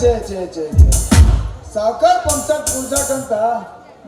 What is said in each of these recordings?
ಛೇ ಸಾವುಕಾರ ಪಂಚಾಯತ್ ಪೂಜಾಕಂತ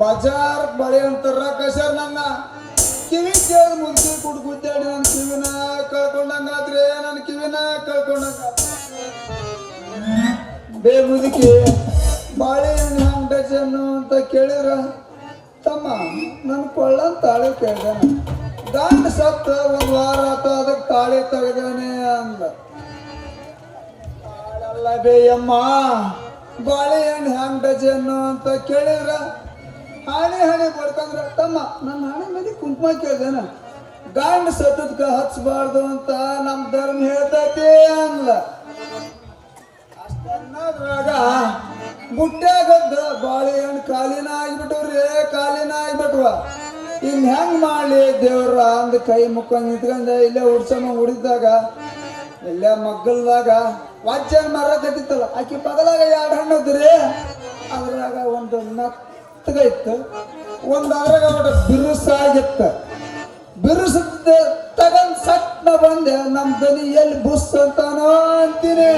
ಬಜಾರ್ ಬಳೆ ಅಂತಾರ ಕಶಾರ್ ನನ್ನ ಕಿವಿ ಕೇಳಿ ಮುದುಕಿ ಕುಡ್ಕುದ್ದಾಡಿ ನನ್ನ ಕಿವಿನ ಕಳ್ಕೊಂಡಂಗಾದ್ರೆ ನನ್ನ ಕಿವಿನ ಕಳ್ಕೊಂಡಂಗ ಬೇ ಮುದುಕಿ ಬಾಳೆಹಣ್ಣು ಹಂಗೆ ಡಜನ್ನು ಅಂತ ಕೇಳಿದ್ರ ತಮ್ಮ ನನ್ನ ಕೊಳ್ಳ ತಾಳೆ ಕೇಳ್ದ ಗಂಡ ಸತ್ತ ಒಂದು ವಾರ ಆತ ಅದಕ್ಕೆ ತಾಳೆ ತೆಗೆದಾನೆ ಅಂದ ತಾಳಲ್ಲ ಬೇಯಮ್ಮ ಬಾಳೆಹಣ್ಣು ಹ್ಯಾಂಗ್ ಡಜನ್ನು ಅಂತ ಕೇಳಿದ್ರ ಹಣೆ ಬಡ್ಕಂದ್ರ ತಮ್ಮ ನನ್ನ ಹಣೆ ಮೇಲೆ ಕುಂಕುಮ ಕೇಳ್ದೇನ ಗಂಡ ಸತ್ತದ್ಕ ಹಚ್ಚಬಾರ್ದು ಅಂತ ನಮ್ ಧರ್ಮ ಹೇಳ್ತೈತಿ ಅನ್ಲ ಅಷ್ಟನ್ನದ್ರಾಗ ಬುಟ್ಟ್ಯಾಗದ್ದ ಬಾಳೆಹಣ್ಣು ಕಾಲಿನ ಆಗ್ಬಿಟ್ವ ಇನ್ ಹೆಂಗ್ ಮಾಡ್ಲಿ ದೇವ್ರ ಅಂದ ಕೈ ಮುಕ್ಕೊಂಡ್ ನಿಂತ್ಕೊಂಡ ಇಲ್ಲೇ ಉಡ್ಸಮ್ಮ ಉಡಿದಾಗ ಇಲ್ಲೇ ಮಗ್ಗಲ್ದಾಗ ವಾಜ್ಯನ್ ಮರ ಕಟ್ಟಿತ್ತಲ್ಲ ಆಕಿ ಪಗಲಾಗ 2 ಹಣ್ಣದ್ರಿ ಅದ್ರಾಗ ಒಂದು ಮೆತ್ತಗ ಇತ್ತು ಒಂದ್ ಅದ್ರಾಗ ಒಟ್ಟು ಬಿರುಸಾಗಿತ್ತ ಬಿರುಸದ ತಗೊಂಡ್ ಸಟ್ನ ಬಂದೆ ನಮ್ ದನಿ ಎಲ್ಲಿ ಬುಸ್ ಅಂತಾನೋ ಅಂತೀನಿ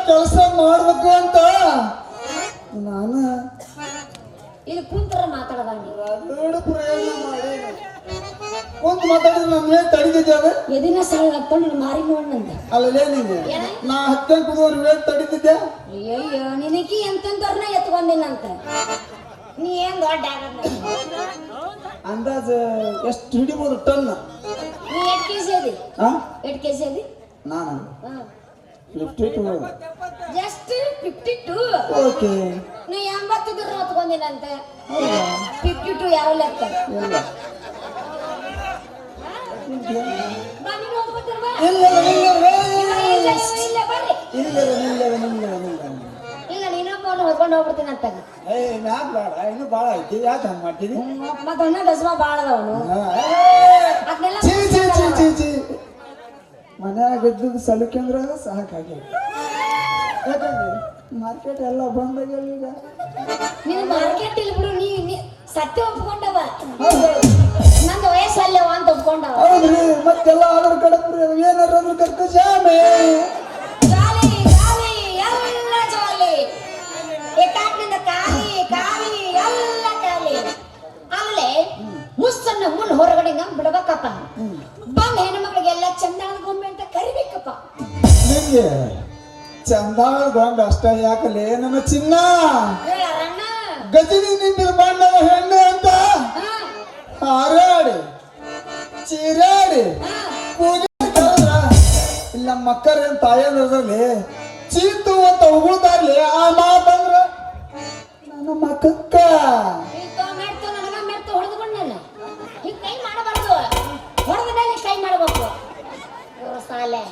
ಕೆಲಸ ಮಾಡ್ಬೇಕು ಅಂತ ನಾನು ಇಲ್ಲಿ ಕುಂತರ ಮಾತಾಡದಂಗ ಪ್ರಯೋಜನ ಮಾಡಿ ಕುಂತ ಮಾತಾಡಿದ್ರೆ ನನ್ನ ತಡಿದಿದ್ದೆ ಎದಿನ ಸಾಲ ಹಾಕೊಂಡು ಮಾರಿ ನೋಡ್ನಂತ ಅಲ್ಲೇ ನಿಂಗೆ ನಾ 10 ಕುದೋರು ವೇಟ್ ತಡಿದಿದ್ದೆ ಅಯ್ಯೋ ನಿನಗೆ ಎಂತಂತವ್ರನ್ನ ಎತ್ಕೊಂದಿನಂತ ನೀ ಏನ್ ದೊಡ್ಡ ಅಂದಾಜು ಎಷ್ಟು ಹಿಡಿಬೋದು ಟನ್ ನೀ 8 ಕೆಜಿ ಅದಿ 8 ಕೆಜಿ ಅದಿ ನಾನು 52 ಜಸ್ಟ್ 52 ಓಕೆ ನೀ 80 ದೂರ ಹೊತ್ಕೊಂದಿನಂತೆ 52 ಯಾರು ಲೆಕ್ಕ ಇಲ್ಲ ಇಲ್ಲ ನೀನೊಬ್ಬ ಹೊತ್ಕೊಂಡು ಹೋಗ್ಬಿಡ್ತೀನಿ ಅಂತ ಇನ್ನು ಬಾಳ ಐತಿ ಯಾಕೆ ಹಂಗ ಮಾಡ್ತೀನಿ ಮತ್ತೊನ್ನ ದಸಮ ಬಾಳ ಅದಾವನು ಅದನ್ನೆಲ್ಲ ಮನ್ಯಾಗ ಇದ್ದದ್ದು ಸಲುಕಂದ್ರ ಸಾಕಾಗಿ ಯಾಕಂದ್ರೆ ಮಾರ್ಕೆಟ್ ಎಲ್ಲ ಬಂದಾಗ ಈಗ ನೀನು ಮಾರ್ಕೆಟ್ ಇಲ್ಲಿ ಬಿಡು ನೀ ಸತ್ಯ ಒಪ್ಕೊಂಡವ ನಂದು ವಯಸ್ಸಲ್ಲವ ಅಂತ ಒಪ್ಕೊಂಡವ ಹೌದ್ರಿ ಮತ್ತೆಲ್ಲ ಆಧಾರ್ ಕಾರ್ಡ್ ಏನಾರ ಅಂದ್ರೆ ಕರ್ಕ ಜಾಮೆ ಜಾಲಿ ಜಾಲಿ ಎಲ್ಲ ಜಾಲಿ ಏಕಾಗ್ನಿಂದ ಖಾಲಿ ಖಾಲಿ ಎಲ್ಲ ಖಾಲಿ ಆಮೇಲೆ ಮುಸ್ತನ್ನ ಮುನ್ ಹೊರಗಡೆ ಬಿಡ್ಬೇಕಪ್ಪ ಬಂದ್ ಹೆಣ್ಮಕ್ಳಿಗೆಲ್ಲ ಚಂದಾದ ಗೊಂಬೆ ಅಂತ ಕರಿಬೇಕಪ್ಪ ನಿಂಗೆ ಚಂದಾದ ಗೊಂಬೆ ಅಷ್ಟ ಯಾಕಲೇ ನನ್ನ ಚಿನ್ನ ಗಜನಿ ನಿಂತಿರ ಬಣ್ಣದ ಹೆಣ್ಣು ಅಂತ ಹಾರಾಡಿ ಚೀರಾಡಿ ಪೂಜೆ ಇಲ್ಲ ಮಕ್ಕರ ಏನ್ ತಾಯಂದ್ರಲ್ಲಿ ಚೀತು ಅಂತ ಉಗುಳ್ತಾರ್ಲಿ ಆ ಮಾತಂದ್ರ ನನ್ನ ಮಕ್ಕಕ್ಕ ಹೊಡೆದುಕೊಂಡಲ್ಲ ಹಿಂಗ್ ಕೈ ಮಾಡಬಾರ್ದು ಹೊಡೆದ ಮೇಲೆ ಕೈ ಮಾಡಬೇಕು ಸಾಲೆ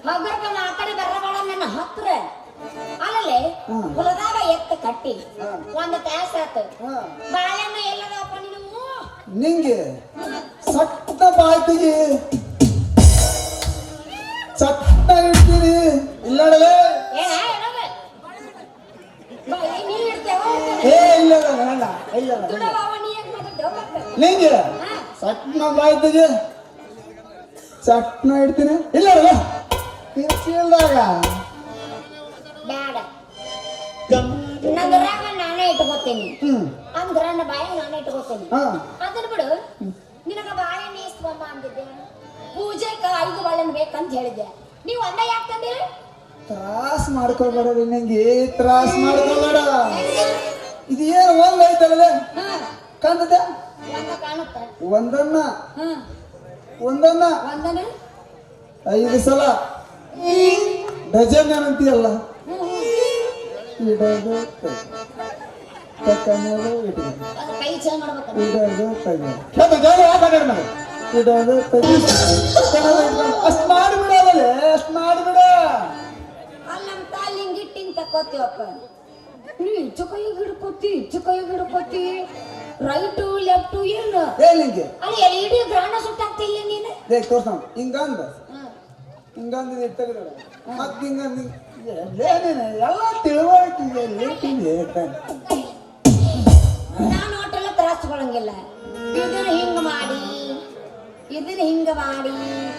ಮಗರ್ಗನ ಆ ಕಡೆ ಬರಬೇಡ ನನ್ನ ಹತ್ರ ಆಮೇಲೆ ಹೊಲದಾಗ ಎತ್ತ ಕಟ್ಟಿ ಒಂದು ತಾಸ ಆತು ಬಾಳೆಹಣ್ಣು ಎಲ್ಲದಪ್ಪ ನೀನು ನಿಂಗೆ ಸಟ್ಟ ಬಾಯ್ತಿಗೆ ಸಟ್ಟ ಇಡ್ತೀನಿ ಇಲ್ಲಡಲೇ ಏ ಇಲ್ಲ ನಿಂಗೆ ಸಟ್ನ ಬಾಯ್ತಿಗೆ ಚಟ್ನ ಇಡ್ತೀನಿ ಇಲ್ಲ ಚೀಲ್ದಾಗ ಬ್ಯಾಡ ನಂದ್ರಾಗ ನಾನೇ ಇಟ್ಕೋತೀನಿ ಅಂದ್ರ ನನ್ನ ಬಾಯಿ ನಾನೇ ಇಟ್ಕೋತೀನಿ ಹಾ ಅದನ್ನ ಬಿಡು ನಿನಗ ಬಾಳೆ ನೀಸ್ಕೊಂಬ ಅಂದಿದ್ದೆ ಪೂಜೆಗೆ 5 ಬಾಳೆನ್ ಬೇಕಂತ ಹೇಳಿದ್ದೆ ನೀವು ಒಂದ ಯಾಕೆ ತಂದಿರಿ ತ್ರಾಸ್ ಮಾಡ್ಕೊಳ್ಬೇಡ್ರಿ ನಂಗೆ ತ್ರಾಸ್ ಮಾಡ್ಕೊಳ್ಬೇಡ ಇದು ಏನು ಒಂದ್ ಐತಲ್ಲ ಕಾಣ್ತದೆ ಒಂದ ಕಾಣುತ್ತ ಒಂದನ್ನ ಒಂದನ 5 ಸಲ ಡಜನ್ ಏನಂತೀಯಲ್ಲ ಇಡೋದು ತಕ್ಕನೇದು ಇಡೋದು ಅದು ಕೈ ಚೇಂಜ್ ಮಾಡ್ಬೇಕು ಇಡೋದು ಇಡೋದು ಅಷ್ಟು ಮಾಡಿಬಿಡೋದಲ್ಲೇ ಅಷ್ಟು ಮಾಡಿಬಿಡ ಅಲ್ಲಿ ನಮ್ಮ ತಾಯಿ ಹಿಂಗಿಟ್ಟಿಂಗ್ ತಕೋತೀವಪ್ಪ ನೀ ಕೈಗೆ ಹಿಡ್ಕೋತಿ ರೈಟು ಲೆಫ್ಟು ಏನು ಹೇಳಿಂಗೆ ಅಲ್ಲಿ ಎಲ್ ಗ್ರಾಂಡ ಸುಟ್ಟಾಗ್ತಿಲ್ಲ ನೀನು ತೋರ್ಸ ಹಿಂಗಂದ ಹಿಂಗಂದ ತೆಗೆದ ಮತ್ ಹಿಂಗಂದ ಎಲ್ಲ ತಿಳುವಳಿಕೆ ನಾನು ಒಟ್ಟೆಲ್ಲ ತ್ರಾಸ್ಕೊಳಂಗಿಲ್ಲ ಇದನ್ನ ಹಿಂಗ ಮಾಡಿ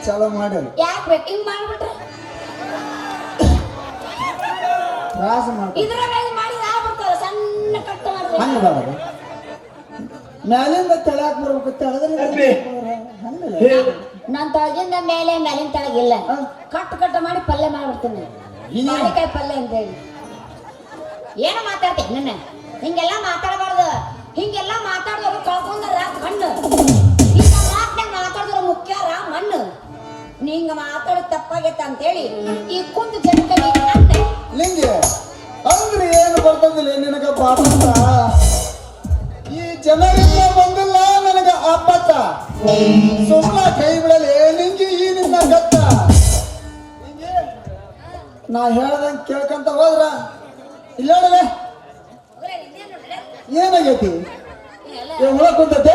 ಚಲೋ ಮಾಡ್ಯಾರ ಯಾಕೆ ಬೇಕು ಹಿಂಗ್ ಮಾಡ್ಬಿಟ್ರೆ ತ್ರಾಸ ಮಾಡ್ತಾರೆ ಇದ್ರಾಗ ಮಾಡಿದ ಆಗ್ಬಿಡ್ತಾವ ಸಣ್ಣ ಕಟ್ ಮಾಡಿದ್ರೆ ಹಂಗ ಬಾರ ಮ್ಯಾಲಿಂದ ತೆಳಕ್ ಬರ್ಬೇಕು ತೆಳದ್ರೆ ನಾನ್ ತಳಗಿಂದ ಮೇಲಿನ ತಳಗಿಲ್ಲ ಕಟ್ ಮಾಡಿ ಪಲ್ಯ ಮಾಡ್ಬಿಡ್ತೀನಿ ಮಾವಿನಕಾಯಿ ಪಲ್ಯ ಅಂತ ಹೇಳಿ ಏನು ಮಾತಾಡ್ತೀನಿ ನನ್ನ ಹಿಂಗೆಲ್ಲ ಮಾತಾಡಬಾರ್ದು ಹಿಂಗೆಲ್ಲ ಮಾತಾಡೋರು ಕಳ್ಕೊಂಡ್ರ ಕಣ್ಣು ಹಿಂಗ ಮಾತನಾಗ ಮಾತಾಡಿದ್ರ ಮುಖ್ಯಾರ ಮಣ್ಣು ನೀ ಹಿಂಗ ಮಾತಾಡೋದು ತಪ್ಪಾಗೈತ ಅಂತೇಳಿ ಈ ಕುಂತು ಜನ ಲಿಂಗೆ ಅಂದ್ರೆ ಏನು ಬರ್ತದಿಲ್ಲ ನಿನಗ ಪಾಠ ಈ ಜನರಿಂದ ಬಂದಿಲ್ಲ ನನಗ ಅಪ್ಪತ್ತ ಸುಮ್ಮನ ಕೈ ಬಿಡಲಿ ನಿಂಗೆ ಈ ನಿನ್ನ ಗತ್ತ ನಾ ಹೇಳ್ದಂಗ ಕೇಳ್ಕಂತ ಹೋದ್ರ ಇಲ್ಲ ಏನಾಗೈತಿ ಹುಳ ಕುಂತತೆ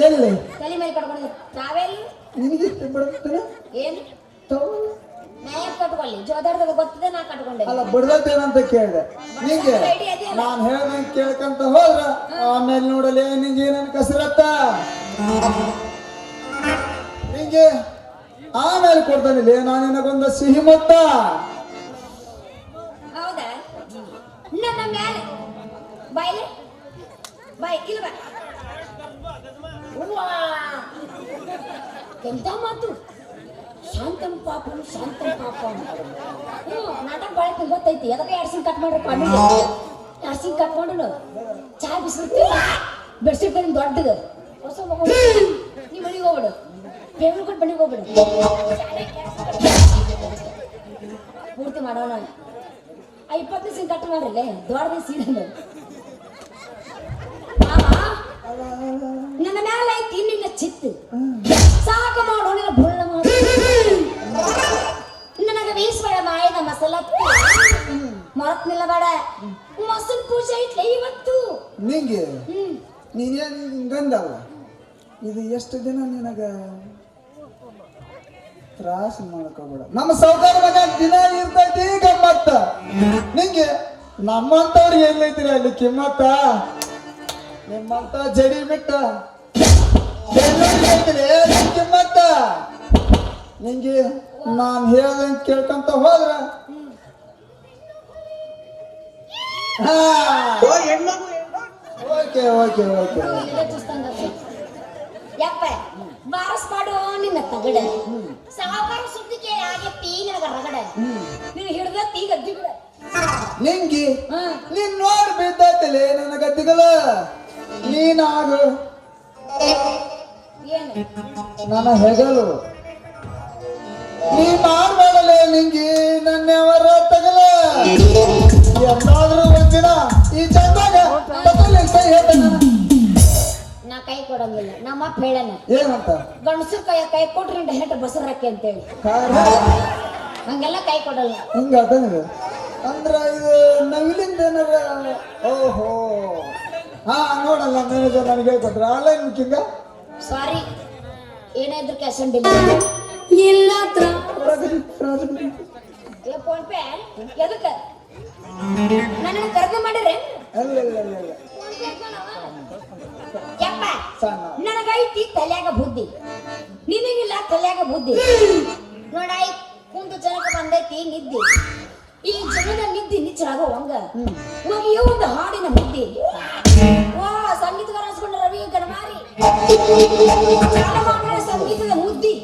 ಎಲ್ಲಿ ತಲೆ ಮೇಲೆ ಕಟ್ಕೊಂಡು ತಾವೆಲ್ಲಿ ನಿನಗೆ ಬಿಡ್ತೇನೆ ಏನು ನ್ಯಾಯ ಕಟ್ಕೊಳ್ಳಿ ಜೋದಾಡ್ದಾಗ ಗೊತ್ತಿದೆ ನಾ ಕಟ್ಕೊಂಡೆ ಅಲ್ಲ ಬಿಡ್ದತ್ತೇನಂತ ಕೇಳಿದೆ ನಿಂಗೆ ನಾನು ಹೇಳ್ದಂಗೆ ಕೇಳ್ಕಂತ ಹೋದ್ರ ಆಮೇಲೆ ನೋಡಲಿ ನಿಂಗೆ ಏನೇನು ಕಸರತ್ತ ನಿಂಗೆ ಆಮೇಲೆ ಕೊಡ್ತಾನಿಲ್ಲ ನಾನು ನಿನಗೊಂದು ಸಿಹಿ ಮೊತ್ತ ಹೌದಾ ನನ್ನ ಮೇಲೆ ಬಾಯ್ಲೆ ಬಾಯ್ ಇಲ್ಲ ಬಾ ಎಂತ ಮಾತು ಶಾಂತಂ ಪಾಪಂ ನಾಟಕ ಬಾಳೆ ಗೊತ್ತೈತಿ ಅದಕ್ಕೆ 2 ಸಿಂಗ್ ಕಟ್ ಮಾಡ್ರಿ ಸಿಂಗ್ ಕಟ್ ಮಾಡೋಣ ಚಾ ಬಿಸಿಲು ಬೆಡ್ಶೀಟ್ ಬಂದು ದೊಡ್ಡದು ಹೊಸ ಮಗು ನೀ ಮನೆಗೆ ಹೋಗ್ಬಿಡು ಪೇಮೆಂಟ್ ಕೊಟ್ಟು ಮನೆಗೆ ಹೋಗ್ಬಿಡು ಪೂರ್ತಿ ಮಾಡೋಣ 20 ಸಿಂಗ್ ಕಟ್ ಮಾಡ್ರಲ್ಲೇ ದೊಡ್ಡದೇ ಸೀನ್ ನನ್ನ ಮ್ಯಾಲ ಐತಿ ನಿನ್ನ ಚಿತ್ತು ಸಾಕು ಮಾಡೋ ನಿನ್ನ ಬುಳ್ಳ ಮಾಡು ನನಗ ಬೇಯಿಸ್ಬೇಡ ಮಾಯದ ಮಸಾಲ ಮರತ್ ನಿಲ್ಲಬೇಡ ಮೊಸರು ಪೂಜೆ ಐತ್ಲೆ ಇವತ್ತು ನಿಂಗೆ ನೀನೇನು ಹಿಂಗಂದಲ್ಲ ಇದು ಎಷ್ಟು ದಿನ ನಿನಗ ತ್ರಾಸ ಮಾಡ್ಕೋಬೇಡ ನಮ್ಮ ಸೌಕರ್ಯ ಮಗ ದಿನ ಇರ್ತೈತಿ ಗಮ್ಮತ್ತ ನಿಂಗೆ ನಮ್ಮಂತವ್ರಿಗೆ ಎಲ್ಲೈತಿರಿ ಅಲ್ಲಿ ಕಿಮ್ಮತ್ತ ನಿಮ್ಮಂತ ಜಡಿ ಬಿಟ್ಟ ಕಿಮ್ಮತ್ತ ನಿಂಗೆ ನಾನು ಹೇಳ್ದಂಗೆ ಕೇಳ್ಕೊಂತ ಹೋದ್ರ ಓಕೆ ಓಕೆ ಓಕೆ ಯಪ್ಪ ಬಾರಸ್ ಮಾಡೋ ನಿನ್ನ ತಗಡ ಸಾವುಕಾರ ಸುದ್ದಿಗೆ ಆಗೈತಿ ನನಗ ರಗಡ ನೀನು ಹಿಡ್ದತ್ತಿ ಗದ್ದಿ ಬಿಡ ನಿಂಗಿ ನೀನ್ ನೋಡಿ ಬಿದ್ದೈತಲೆ ನನ್ನ ಗದ್ದಿಗಲ ನೀನಾಗು ಏನು ನನ್ನ ಹೆಗಲು ನೀ ಮಾಡ್ಬೇಡಲೆ ನಿಂಗಿ ನನ್ನೆವರ ತಗಲ ಎಂದಾದ್ರೂ ಒಂದಿನ ಈ ಚಂದಾಗ ಕೈ ಹೇಳ್ತಾನ ನಾ ಕೈ ಕೊಡಂಗಿಲ್ಲ ನಮ್ಮಪ್ಪ ಹೇಳನ ಏನಂತ ಗಂಡಸರು ಕೈ ಕೊಟ್ರಿ ಹೆಂಟ ಬಸರಕ್ಕೆ ಅಂತೇಳಿ ಹಂಗೆಲ್ಲ ಕೈ ಕೊಡಲ್ಲ ಹಿಂಗ ಅಂದ್ರ ಇದು ನವಿಲಿಂದ ಏನಾರ ಓಹೋ ಹಾ ನೋಡಲ್ಲ ಮ್ಯಾನೇಜರ್ ನನಗೆ ಹೇಳ್ಕೊಟ್ರ ಆನ್ಲೈನ್ ಬುಕ್ಕಿಂಗ ಸಾರಿ ಏನಾದ್ರು ಕ್ಯಾಶ್ ಆನ್ ಡೆಲಿವರಿ ಇಲ್ಲ ಫೋನ್ ಪೇ ಎದಕ್ಕೆ ನನ್ನ ಕರೆದು ಮಾಡಿದ್ರೆ ಅಲ್ಲ ಯಪ್ಪ ನನಗೈತಿ ತಲೆಯಾಗ ಬುದ್ಧಿ ನಿನಗಿಲ್ಲ ಕಲ್ಯಾಗ ಬುದ್ಧಿ ನೋಡಾಯ್ ಕುಂತು ಜನಕ ಬಂದೈತಿ ನಿದ್ದಿ ಈ ಜನದ ನಿದ್ದಿ ನಿಚ್ಚರಾಗೋ ಹಂಗ ಒಗಿಯೋ ಒಂದು ಹಾಡಿನ ಮುದ್ದಿ ವಾ ಸಂಗೀತಗಾರ ಅನ್ಸ್ಕೊಂಡ ರವಿ ಗಣಮಾರಿ ಸಂಗೀತದ ಮುದ್ದಿ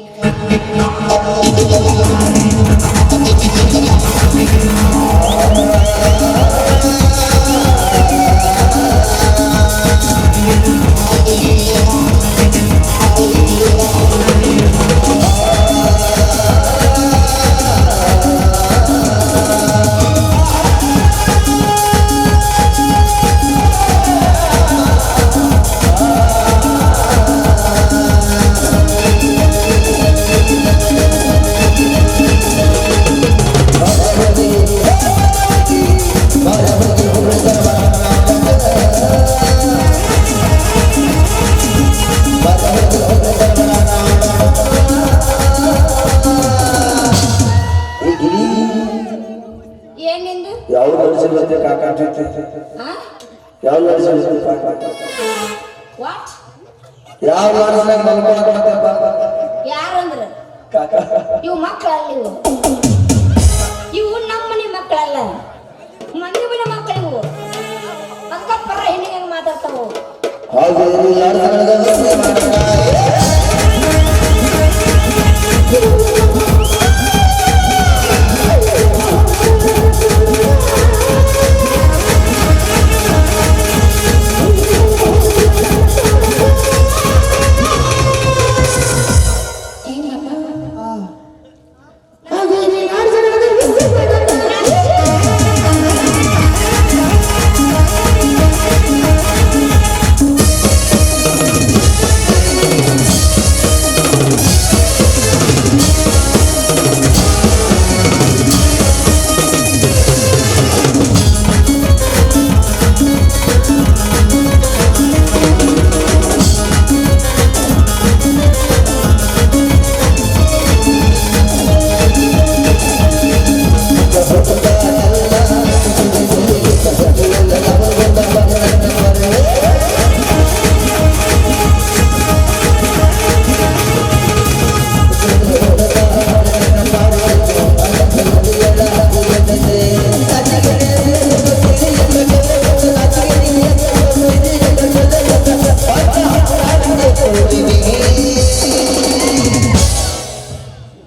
ಏನಿಂದು ಯಾವ ವರ್ಷದ ಕಾಕ ಯಾವ ವರ್ಷದ ವಾಟ್ ಯಾವ ವರ್ಷದಾಗ ಮಲ್ಕೊಳಕತ್ತಪ್ಪ ಯಾರಂದ್ರ ಕಾಕ ಇವು ಮಕ್ಕಳಲ್ಲ ಇವು ನಮ್ಮ ಮನೆ ಮಕ್ಕಳಲ್ಲ ಮನೆ ಮನೆ ಮಕ್ಕಳಿವು ಅದಕ್ಕ ಪರ ಹೆಣ್ಣಿಗೆ ಮಾತಾಡ್ತಾವು ಹೌದು ಇದು ಯಾರು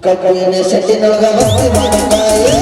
ಕಬ್ಬಿನ ಶೆಟ್ಟಿನೊಳಗ ವಸ್ತಿ ಮಾಡಕಾಯಿ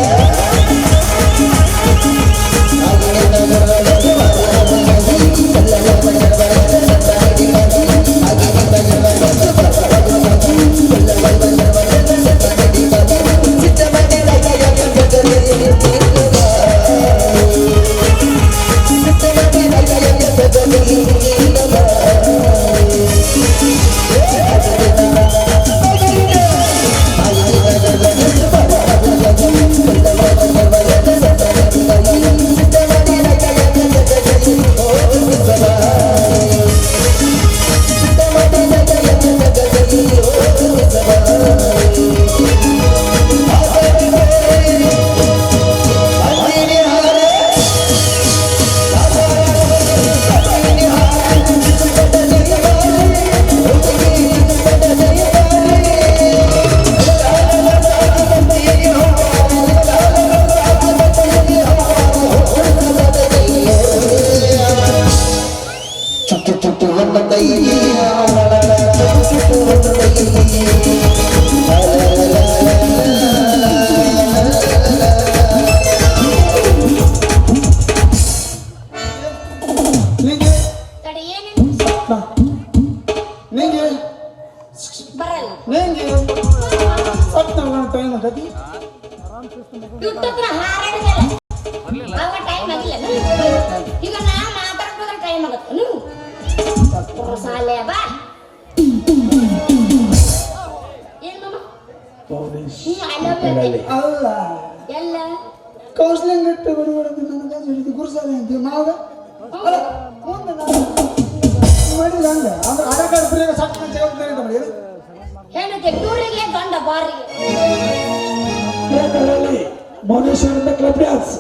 ಬರಲ್ಲ ಯೂಟ್ಯೂಬ್ನ ಹಾರಾಡಿದಲ್ಲ ಅವಾಗ ಟೈಮ್ ಆಗಿಲ್ಲ ಈಗ ನಾ ಮಾತಾಡ್ಬೋದ್ರೆ ಟೈಮ್ ಆಗುತ್ತೆ ನೀವು ಸಾಲೆ ಬಾ ಏನು ಅಲ್ಲ ಎಲ್ಲ ಕೌನ್ಸಿಲಿಂಗ್ ಇಟ್ಟು ಬಿಡುಗಡೆ ನನಗೆ ಗುರುಸಾಲೆ ಅಂತೀವಿ ಮಾವ ಅಲ್ಲ ಮುಂದೆ ಮಾಡಿಲ್ಲ ಹಂಗ ಅಂದ್ರೆ ಆಧಾರ್ ಕಾರ್ಡ್ ಫ್ರೀ ಸಾಕು ಜವಾಬ್ದಾರಿ ಅಂತ ಮಾಡಿ ಹೆಣ್ಣು ತೆಗ್ದೂರಿಗೆ ಗಂಡ ಬಾರಿಗೆ ಮೌನೇಶ್ವರಿಂದ ಕ್ಲಬ್ ಡ್ಯಾನ್ಸ್